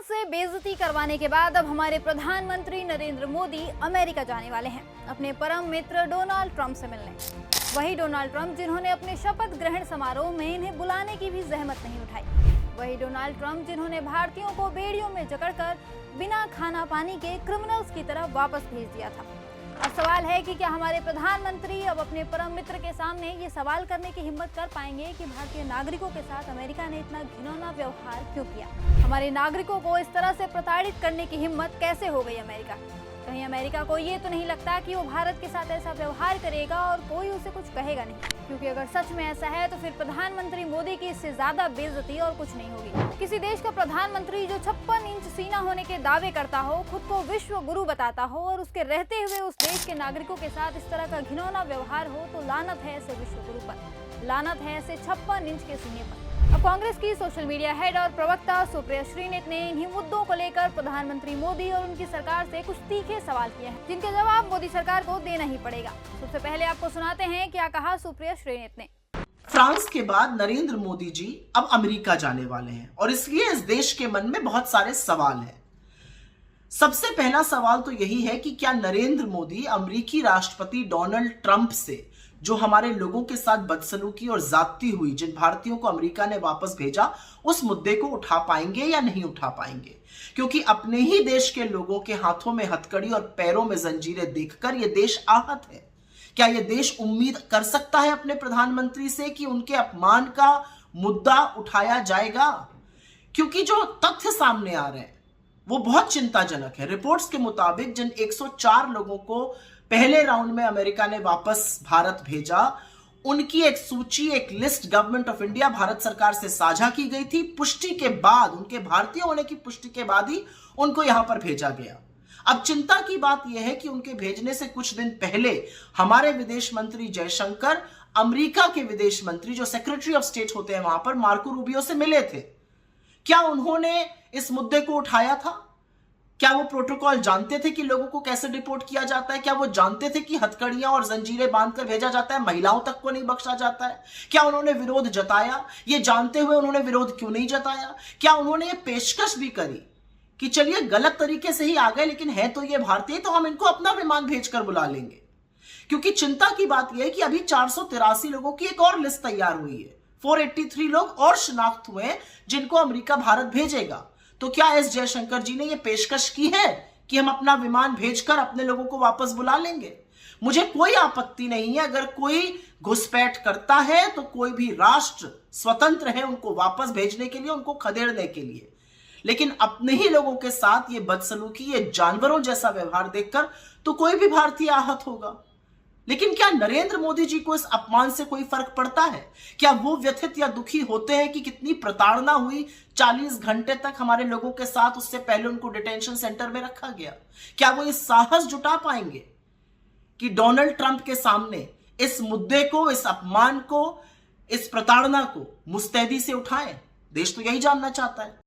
से बेइज्जती करवाने के बाद अब हमारे प्रधानमंत्री नरेंद्र मोदी अमेरिका जाने वाले हैं अपने परम मित्र डोनाल्ड ट्रंप से मिलने। वही डोनाल्ड ट्रंप जिन्होंने अपने शपथ ग्रहण समारोह में इन्हें बुलाने की भी जहमत नहीं उठाई। वही डोनाल्ड ट्रंप जिन्होंने भारतीयों को बेड़ियों में जकड़कर बिना खाना पानी के क्रिमिनल्स की तरह वापस भेज दिया था। अब सवाल है कि क्या हमारे प्रधानमंत्री अब अपने परम मित्र के सामने ये सवाल करने की हिम्मत कर पाएंगे कि भारतीय नागरिकों के साथ अमेरिका ने इतना घिनौना व्यवहार क्यों किया। हमारे नागरिकों को इस तरह से प्रताड़ित करने की हिम्मत कैसे हो गई अमेरिका। कहीं अमेरिका को ये तो नहीं लगता कि वो भारत के साथ ऐसा व्यवहार करेगा और कोई उसे कुछ कहेगा नहीं, क्योंकि अगर सच में ऐसा है तो फिर प्रधानमंत्री मोदी की इससे ज्यादा बेइज्जती और कुछ नहीं होगी। किसी देश का प्रधानमंत्री जो 56 इंच सीना होने के दावे करता हो, खुद को विश्व गुरु बताता हो और उसके रहते हुए उस देश के नागरिकों के साथ इस तरह का घिनौना व्यवहार हो, तो लानत है ऐसे विश्व गुरु पर, लानत है ऐसे 56 इंच के सीने पर। अब कांग्रेस की सोशल मीडिया हेड और प्रवक्ता सुप्रिया श्रीनेत ने इन्हीं मुद्दों को लेकर प्रधानमंत्री मोदी और उनकी सरकार से कुछ तीखे सवाल किए हैं, जिनके जवाब मोदी सरकार को देना ही पड़ेगा। सबसे पहले आपको सुनाते हैं क्या कहा सुप्रिया श्रीनेत ने। फ्रांस के बाद नरेंद्र मोदी जी अब अमेरिका जाने वाले हैं और इसलिए इस देश के मन में बहुत सारे सवाल हैं। सबसे पहला सवाल तो यही है कि क्या नरेंद्र मोदी अमेरिकी राष्ट्रपति डोनाल्ड ट्रंप से जो हमारे लोगों के साथ बदसलूकी और ज्यादती हुई, जिन भारतीयों को अमेरिका ने वापस भेजा, उस मुद्दे को उठा पाएंगे या नहीं उठा पाएंगे। क्योंकि अपने ही देश के लोगों के हाथों में हथकड़ी और पैरों में जंजीरें देखकर यह देश आहत है। क्या यह देश उम्मीद कर सकता है अपने प्रधानमंत्री से कि उनके अपमान का मुद्दा उठाया जाएगा? क्योंकि जो तथ्य सामने आ रहे हैं वो बहुत चिंताजनक है। रिपोर्ट्स के मुताबिक जिन 104 लोगों को पहले राउंड में अमेरिका ने वापस भारत भेजा, उनकी एक सूची, एक list government of India, Bharat सरकार से साझा की गई थी। पुष्टि के बाद, उनके भारतीय होने की पुष्टि के बाद ही उनको यहां पर भेजा गया। अब चिंता की बात यह है कि उनके भेजने से कुछ दिन पहले हमारे विदेश मंत्री जयशंकर अमेरिका के विदेश मंत्री, जो सेक्रेटरी ऑफ स्टेट होते हैं वहां पर, मार्को रूबियो से मिले थे। क्या उन्होंने इस मुद्दे को उठाया था? क्या वो प्रोटोकॉल जानते थे कि लोगों को कैसे डिपोर्ट किया जाता है? क्या वो जानते थे कि हथकड़ियां और जंजीरें बांधकर भेजा जाता है, महिलाओं तक को नहीं बख्शा जाता है? क्या उन्होंने विरोध जताया? ये जानते हुए उन्होंने विरोध क्यों नहीं जताया? क्या उन्होंने ये पेशकश भी करी कि चलिए गलत तरीके से ही आ गए, लेकिन है तो ये भारतीय, तो हम इनको अपना विमान भेजकर बुला लेंगे? क्योंकि चिंता की बात यह है कि अभी 483 लोगों की एक और लिस्ट तैयार हुई है। 483 लोग और शिनाख्त हुए जिनको अमेरिका भारत भेजेगा। तो क्या एस जयशंकर जी ने यह पेशकश की है कि हम अपना विमान भेजकर अपने लोगों को वापस बुला लेंगे? मुझे कोई आपत्ति नहीं है, अगर कोई घुसपैठ करता है तो कोई भी राष्ट्र स्वतंत्र है उनको वापस भेजने के लिए, उनको खदेड़ने के लिए। लेकिन अपने ही लोगों के साथ ये बदसलूकी, ये जानवरों जैसा व्यवहार देखकर तो कोई भी भारतीय आहत होगा। लेकिन क्या नरेंद्र मोदी जी को इस अपमान से कोई फर्क पड़ता है? क्या वो व्यथित या दुखी होते हैं कि कितनी प्रताड़ना हुई, 40 घंटे तक हमारे लोगों के साथ, उससे पहले उनको डिटेंशन सेंटर में रखा गया? क्या वो इस साहस जुटा पाएंगे कि डोनाल्ड ट्रंप के सामने इस मुद्दे को, इस अपमान को, इस प्रताड़ना को मुस्तैदी से उठाएं? देश तो यही जानना चाहता है।